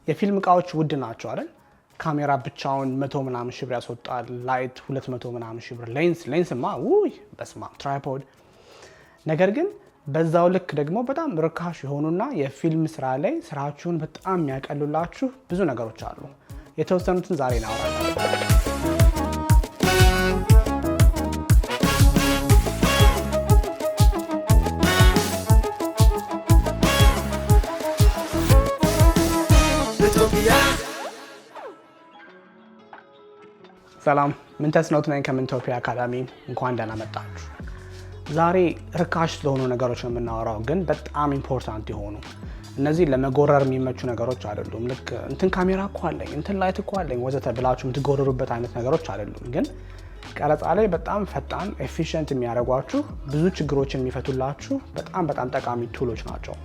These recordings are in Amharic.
የፊልም እቃዎች ውድ ናቸው አይደል? ካሜራ ብቻውን 100 ምናምን ሺህ ብር ያስወጣል። ላይት 200 ምናምን ሺህ ብር። ሌንስማ ውይ በስማ ትራይፖድ። ነገር ግን በዛው ልክ ደግሞ በጣም ርካሽ የሆኑና የፊልም ስራ ላይ ስራችሁን በጣም የሚያቀሉላችሁ ብዙ ነገሮች አሉ። የተወሰኑትን ዛሬ እናወራለን። ሰላም፣ ምንተስኖት ነኝ ከምንቶፒያ አካዳሚ። እንኳን ደህና መጣችሁ። ዛሬ ርካሽ ስለሆኑ ነገሮች ነው የምናወራው፣ ግን በጣም ኢምፖርታንት የሆኑ እነዚህ ለመጎረር የሚመቹ ነገሮች አይደሉም። ልክ እንትን ካሜራ እኮ አለኝ፣ እንትን ላይት እኮ አለኝ ወዘተ ብላችሁ የምትጎረሩበት አይነት ነገሮች አይደሉም። ግን ቀረጻ ላይ በጣም ፈጣን ኤፊሽንት የሚያደርጓችሁ ብዙ ችግሮችን የሚፈቱላችሁ በጣም ጠቃሚ ቱሎች ናቸው።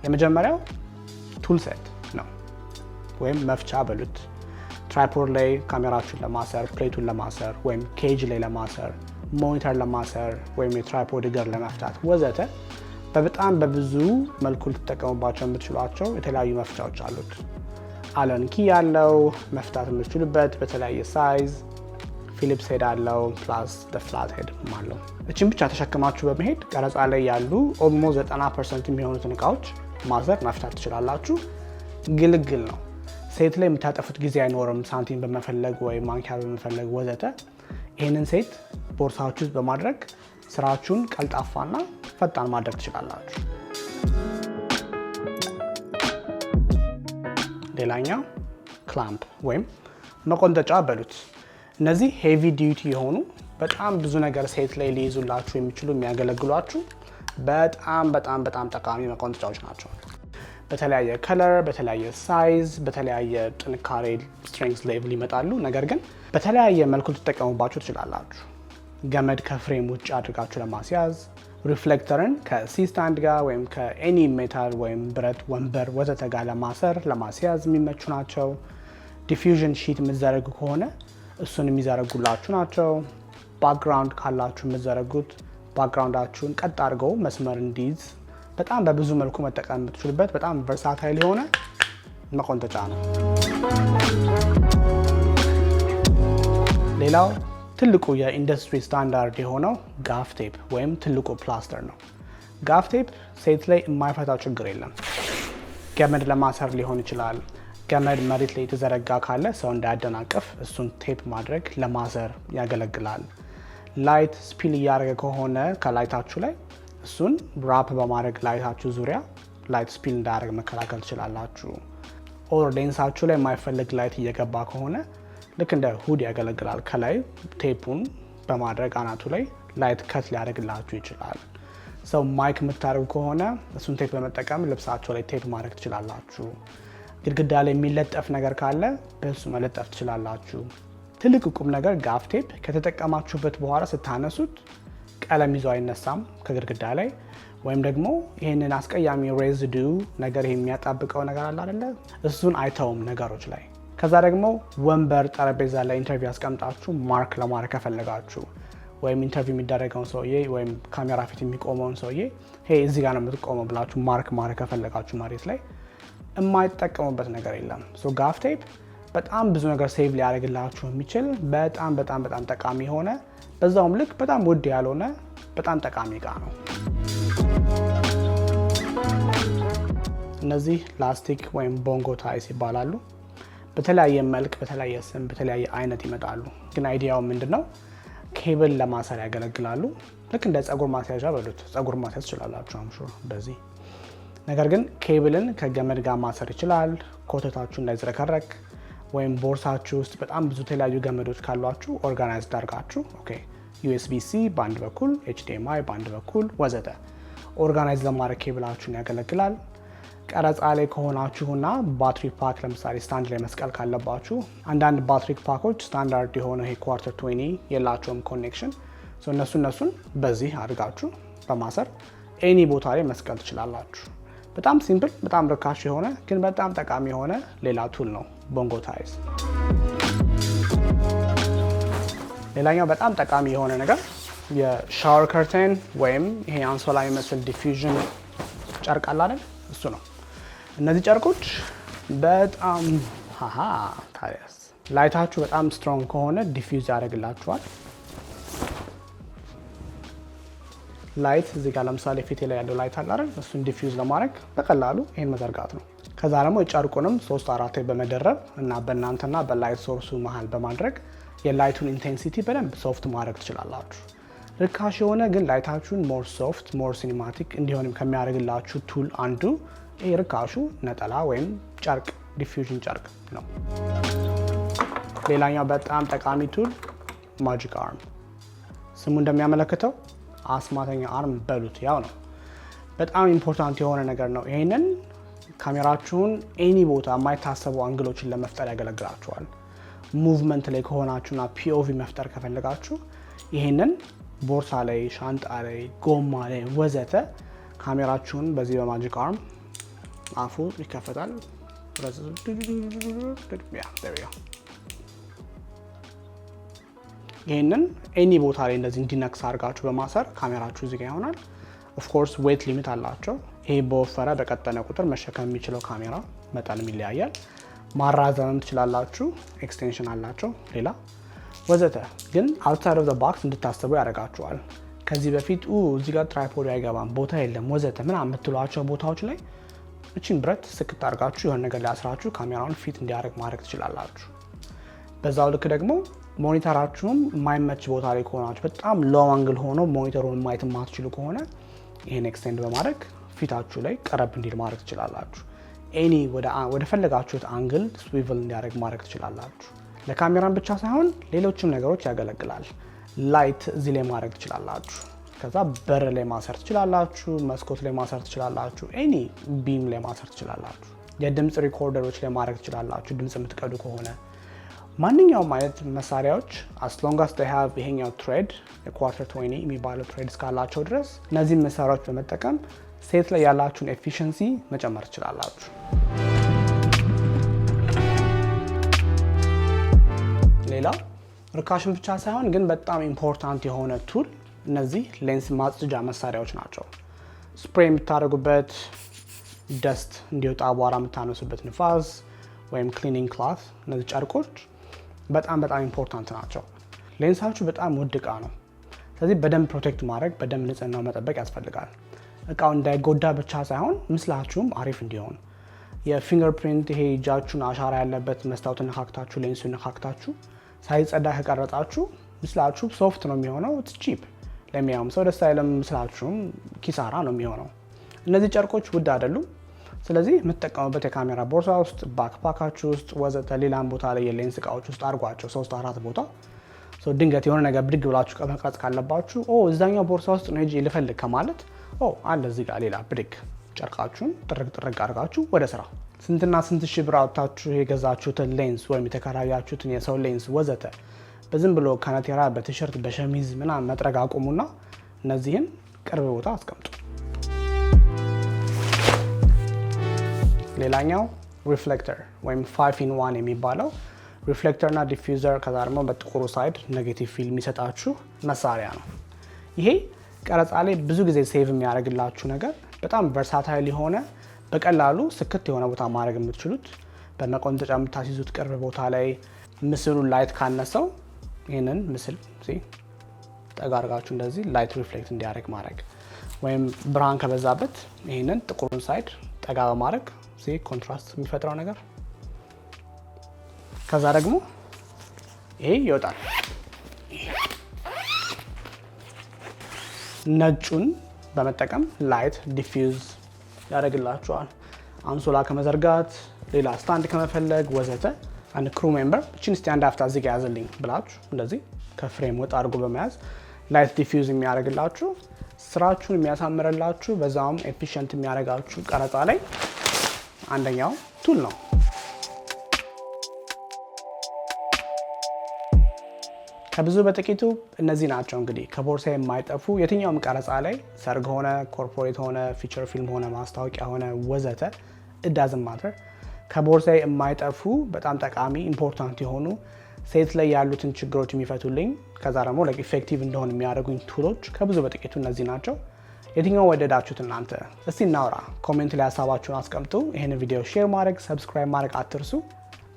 የመጀመሪያው ቱል ሴት ነው፣ ወይም መፍቻ በሉት። ትራይፖድ ላይ ካሜራችሁን ለማሰር፣ ፕሌቱን ለማሰር ወይም ኬጅ ላይ ለማሰር፣ ሞኒተር ለማሰር ወይም የትራይፖድ እግር ለመፍታት ወዘተ በጣም በብዙ መልኩ ልትጠቀሙባቸው የምትችሏቸው የተለያዩ መፍቻዎች አሉት። አለን ኪ ያለው መፍታት የምትችሉበት በተለያየ ሳይዝ፣ ፊሊፕስ ሄድ አለው፣ ፕላስ ፍላት ሄድ አለው። እችን ብቻ ተሸክማችሁ በመሄድ ቀረጻ ላይ ያሉ ኦልሞስት 90% የሚሆኑትን እቃዎች ማሰር መፍታት ትችላላችሁ። ግልግል ነው። ሴት ላይ የምታጠፉት ጊዜ አይኖርም፣ ሳንቲም በመፈለግ ወይም ማንኪያ በመፈለግ ወዘተ። ይህንን ሴት ቦርሳችሁ ውስጥ በማድረግ ስራችሁን ቀልጣፋና ፈጣን ማድረግ ትችላላችሁ። ሌላኛው ክላምፕ ወይም መቆንጠጫ በሉት። እነዚህ ሄቪ ዲዩቲ የሆኑ በጣም ብዙ ነገር ሴት ላይ ሊይዙላችሁ የሚችሉ የሚያገለግሏችሁ በጣም ጠቃሚ መቆንጠጫዎች ናቸው። በተለያየ ከለር፣ በተለያየ ሳይዝ፣ በተለያየ ጥንካሬ ስትሬንግዝ ሌቭል ይመጣሉ። ነገር ግን በተለያየ መልኩ ልትጠቀሙባቸው ትችላላችሁ። ገመድ ከፍሬም ውጭ አድርጋችሁ ለማስያዝ፣ ሪፍሌክተርን ከሲ ስታንድ ጋር ወይም ከኤኒ ሜታል ወይም ብረት ወንበር ወዘተ ጋር ለማስያዝ የሚመቹ ናቸው። ዲፊውዥን ሺት የምትዘረጉ ከሆነ እሱን የሚዘረጉላችሁ ናቸው። ባክግራውንድ ካላችሁ የምትዘረጉት ባክግራውንዳችሁን ቀጥ አድርገው መስመር እንዲይዝ በጣም በብዙ መልኩ መጠቀም የምትችሉበት በጣም ቨርሳታይል የሆነ መቆንጠጫ ነው። ሌላው ትልቁ የኢንዱስትሪ ስታንዳርድ የሆነው ጋፍ ቴፕ ወይም ትልቁ ፕላስተር ነው። ጋፍ ቴፕ ሴት ላይ የማይፈታው ችግር የለም። ገመድ ለማሰር ሊሆን ይችላል። ገመድ መሬት ላይ የተዘረጋ ካለ ሰው እንዳያደናቅፍ እሱን ቴፕ ማድረግ ለማሰር ያገለግላል። ላይት ስፒል እያደረገ ከሆነ ከላይታችሁ ላይ እሱን ራፕ በማድረግ ላይታችሁ ዙሪያ ላይት ስፒል እንዳያደርግ መከላከል ትችላላችሁ። ኦር ሌንሳችሁ ላይ የማይፈልግ ላይት እየገባ ከሆነ ልክ እንደ ሁድ ያገለግላል። ከላይ ቴፑን በማድረግ አናቱ ላይ ላይት ከት ሊያደርግላችሁ ይችላል። ሰው ማይክ የምታደርጉ ከሆነ እሱን ቴፕ በመጠቀም ልብሳቸው ላይ ቴፕ ማድረግ ትችላላችሁ። ግድግዳ ላይ የሚለጠፍ ነገር ካለ በሱ መለጠፍ ትችላላችሁ። ትልቅ ቁም ነገር ጋፍ ቴፕ ከተጠቀማችሁበት በኋላ ስታነሱት ቀለም ይዞ አይነሳም ከግድግዳ ላይ፣ ወይም ደግሞ ይህንን አስቀያሚ ሬዚዱ ነገር የሚያጣብቀው ነገር አለ አይደለ? እሱን አይተውም ነገሮች ላይ። ከዛ ደግሞ ወንበር፣ ጠረጴዛ ላይ ኢንተርቪው ያስቀምጣችሁ ማርክ ለማድረግ ከፈለጋችሁ ወይም ኢንተርቪው የሚደረገውን ሰውዬ ወይም ካሜራ ፊት የሚቆመውን ሰውዬ ሄይ እዚህ ጋር ነው የምትቆመው ብላችሁ ማርክ ማድረግ ከፈለጋችሁ መሬት ላይ የማይጠቀሙበት ነገር የለም። ሶ ጋፍ ቴፕ በጣም ብዙ ነገር ሴቭ ሊያደርግላችሁ የሚችል በጣም ጠቃሚ የሆነ በዛውም ልክ በጣም ውድ ያልሆነ በጣም ጠቃሚ እቃ ነው። እነዚህ ላስቲክ ወይም ቦንጎ ታይስ ይባላሉ። በተለያየ መልክ፣ በተለያየ ስም፣ በተለያየ አይነት ይመጣሉ። ግን አይዲያው ምንድነው? ኬብል ለማሰር ያገለግላሉ። ልክ እንደ ፀጉር ማስያዣ በሉት። ፀጉር ማስያዝ ትችላላችሁ አምሹር በዚህ። ነገር ግን ኬብልን ከገመድ ጋር ማሰር ይችላል። ኮተታችሁ እንዳይዝረከረክ ወይም ቦርሳችሁ ውስጥ በጣም ብዙ የተለያዩ ገመዶች ካሏችሁ ኦርጋናይዝ ዳርጋችሁ ዩኤስቢ-C በአንድ በኩል፣ HDMI በአንድ በኩል ወዘተ ኦርጋናይዝ ለማድረግ ኬብላችሁን ያገለግላል። ቀረጻ ላይ ከሆናችሁና ባትሪ ፓክ ለምሳሌ ስታንድ ላይ መስቀል ካለባችሁ አንዳንድ ባትሪ ፓኮች ስታንዳርድ የሆነ ኳርተር 20 የላቸውም ኮኔክሽን። እነሱን በዚህ አድርጋችሁ በማሰር ኤኒ ቦታ ላይ መስቀል ትችላላችሁ። በጣም ሲምፕል፣ በጣም ርካሽ የሆነ ግን በጣም ጠቃሚ የሆነ ሌላ ቱል ነው ቦንጎ ታይስ። ሌላኛው በጣም ጠቃሚ የሆነ ነገር የሻወር ከርተን ወይም ይሄ አንሶላ የሚመስል ዲፊውዥን ጨርቅ አለ አይደል? እሱ ነው። እነዚህ ጨርቆች በጣም ታዲያስ ላይታችሁ በጣም ስትሮንግ ከሆነ ዲፊውዝ ያደርግላችኋል። ላይት እዚህ ጋር ለምሳሌ ፊቴ ላይ ያለው ላይት አለ አይደል? እሱን ዲፊውዝ ለማድረግ በቀላሉ ይሄን መዘርጋት ነው። ከዛ ደግሞ ጨርቁንም 3-4 በመደረብ እና በእናንተና በላይት ሶርሱ መሃል በማድረግ የላይቱን ኢንቴንሲቲ በደንብ ሶፍት ማድረግ ትችላላችሁ። ርካሽ የሆነ ግን ላይታችሁን ሞር ሶፍት ሞር ሲኒማቲክ እንዲሆንም ከሚያደርግላችሁ ቱል አንዱ ይሄ ርካሹ ነጠላ ወይም ጨርቅ ዲፊውዥን ጨርቅ ነው። ሌላኛው በጣም ጠቃሚ ቱል ማጂክ አርም፣ ስሙ እንደሚያመለክተው አስማተኛ አርም በሉት ያው ነው። በጣም ኢምፖርታንት የሆነ ነገር ነው። ይሄንን ካሜራችሁን ኤኒ ቦታ የማይታሰቡ አንግሎችን ለመፍጠር ያገለግላችኋል። ሙቭመንት ላይ ከሆናችሁና ፒኦቪ መፍጠር ከፈለጋችሁ ይሄንን ቦርሳ ላይ፣ ሻንጣ ላይ፣ ጎማ ላይ ወዘተ ካሜራችሁን በዚህ በማጂክ አርም አፉ ይከፈታል። ይሄንን ኤኒ ቦታ ላይ እንደዚህ እንዲነክስ አድርጋችሁ በማሰር ካሜራችሁ እዚህ ጋር ይሆናል። ኦፍ ኮርስ ዌት ሊሚት አላቸው። ይሄ በወፈረ በቀጠነ ቁጥር መሸከም የሚችለው ካሜራ መጠንም ይለያያል። ማራዘምም ትችላላችሁ። ኤክስቴንሽን አላቸው ሌላ ወዘተ። ግን አውትሳይድ ኦፍ ዘ ባክስ እንድታስቡ ያደርጋችኋል። ከዚህ በፊት እዚህ ጋር ትራይፖድ አይገባም ቦታ የለም ወዘተ ምናምን የምትሏቸው ቦታዎች ላይ እቺን ብረት ስክት አድርጋችሁ የሆነ ነገር ላይ አስራችሁ ካሜራውን ፊት እንዲያደርግ ማድረግ ትችላላችሁ። በዛው ልክ ደግሞ ሞኒተራችሁም የማይመች ቦታ ላይ ከሆናችሁ በጣም ሎው አንግል ሆኖ ሞኒተሩን ማየት የማትችሉ ከሆነ ይሄን ኤክስቴንድ በማድረግ ፊታችሁ ላይ ቀረብ እንዲል ማድረግ ትችላላችሁ። ኤኒ ወደ ፈለጋችሁት አንግል ስዊቭል እንዲያደርግ ማድረግ ትችላላችሁ። ለካሜራን ብቻ ሳይሆን ሌሎችም ነገሮች ያገለግላል። ላይት እዚህ ላይ ማድረግ ትችላላችሁ። ከዛ በር ላይ ማሰር ትችላላችሁ፣ መስኮት ላይ ማሰር ትችላላችሁ፣ ኤኒ ቢም ላይ ማሰር ትችላላችሁ። የድምፅ ሪኮርደሮች ላይ ማድረግ ትችላላችሁ። ድምፅ የምትቀዱ ከሆነ ማንኛውም አይነት መሳሪያዎች as long as they have ይሄኛው ትሬድ የኳርተር 20 የሚባለው ትሬድ እስካላቸው ድረስ እነዚህን መሳሪያዎች በመጠቀም ሴት ላይ ያላችሁን ኤፊሽንሲ መጨመር ትችላላችሁ። ሌላ ርካሽን ብቻ ሳይሆን ግን በጣም ኢምፖርታንት የሆነ ቱል እነዚህ ሌንስ ማጽጃ መሳሪያዎች ናቸው። ስፕሬይ የምታደርጉበት፣ ደስት እንዲወጣ አቧራ የምታነሱበት ንፋስ ወይም ክሊኒንግ ክላት፣ እነዚህ ጨርቆች በጣም ኢምፖርታንት ናቸው። ሌንሳችሁ በጣም ውድ እቃ ነው። ስለዚህ በደንብ ፕሮቴክት ማድረግ በደንብ ንጽህናው መጠበቅ ያስፈልጋል። እቃው እንዳይጎዳ ብቻ ሳይሆን ምስላችሁም አሪፍ እንዲሆን የፊንገር ፕሪንት ይሄ እጃችሁን አሻራ ያለበት መስታወትን ነካክታችሁ ሌንሱን ነካክታችሁ ሳይጸዳ ከቀረጻችሁ ምስላችሁ ሶፍት ነው የሚሆነው። ቺፕ ለሚያውም ሰው ደስ አይልም፣ ምስላችሁም ኪሳራ ነው የሚሆነው። እነዚህ ጨርቆች ውድ አይደሉም። ስለዚህ የምትጠቀሙበት የካሜራ ቦርሳ ውስጥ፣ ባክፓካችሁ ውስጥ ወዘተ ሌላም ቦታ ላይ የሌንስ እቃዎች ውስጥ አድርጓቸው 3-4 ቦታ። ድንገት የሆነ ነገር ብድግ ብላችሁ መቅረጽ ካለባችሁ እዛኛው ቦርሳ ውስጥ ነው ሄጄ ልፈልግ ከማለት አለ እዚህ ጋር ሌላ ብድግ ጨርቃችሁን ጥርግ አድርጋችሁ ወደ ስራ። ስንትና ስንት ሺህ ብር አውጥታችሁ የገዛችሁትን ሌንስ ወይም የተከራያችሁትን የሰው ሌንስ ወዘተ በዝም ብሎ ከነቴራ በቲሸርት በሸሚዝ ምናምን መጥረግ አቁሙና እነዚህን ቅርብ ቦታ አስቀምጡ። ሌላኛው ሪፍሌክተር ወይም 5-in-1 የሚባለው ሪፍሌክተር እና ዲፊውዘር ከዛ ደግሞ በጥቁሩ ሳይድ ኔጌቲቭ ፊልም የሚሰጣችሁ መሳሪያ ነው። ይሄ ቀረጻ ላይ ብዙ ጊዜ ሴቭ የሚያደርግላችሁ ነገር በጣም ቨርሳታይል የሆነ በቀላሉ ስክት የሆነ ቦታ ማድረግ የምትችሉት በመቆንጠጫ የምታስይዙት ቅርብ ቦታ ላይ ምስሉን ላይት ካነሰው ይህንን ምስል ጠጋ አድርጋችሁ እንደዚህ ላይት ሪፍሌክት እንዲያደርግ ማድረግ ወይም ብርሃን ከበዛበት ይህንን ጥቁሩን ሳይድ ጠጋ በማድረግ ኮንትራስት የሚፈጥረው ነገር። ከዛ ደግሞ ይሄ ይወጣል። ነጩን በመጠቀም ላይት ዲፊውዝ ያደርግላችኋል። አንሶላ ከመዘርጋት ሌላ ስታንድ ከመፈለግ ወዘተ አንድ ክሩ ሜምበር እቺን ስታንድ አፍታ እዚህ ጋር ያዘልኝ ብላችሁ እንደዚህ ከፍሬም ወጣ አድርጎ በመያዝ ላይት ዲፊውዝ የሚያደርግላችሁ ስራችሁን የሚያሳምርላችሁ በዛውም ኤፊሽንት የሚያደርጋችሁ ቀረጻ ላይ አንደኛው ቱል ነው። ከብዙ በጥቂቱ እነዚህ ናቸው እንግዲህ ከቦርሳ የማይጠፉ የትኛውም ቀረጻ ላይ ሰርግ ሆነ ኮርፖሬት ሆነ ፊቸር ፊልም ሆነ ማስታወቂያ ሆነ ወዘተ እዳዝም ማተር ከቦርሳ የማይጠፉ በጣም ጠቃሚ ኢምፖርታንት የሆኑ ሴት ላይ ያሉትን ችግሮች የሚፈቱልኝ ከዛ ደግሞ ኢፌክቲቭ እንደሆነ የሚያደርጉኝ ቱሎች ከብዙ በጥቂቱ እነዚህ ናቸው። የትኛው ወደዳችሁት እናንተ? እስቲ እናውራ። ኮሜንት ላይ ሀሳባችሁን አስቀምጡ። ይሄን ቪዲዮ ሼር ማድረግ፣ ሰብስክራይብ ማድረግ አትርሱ።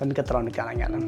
በሚቀጥለው እንገናኛለን።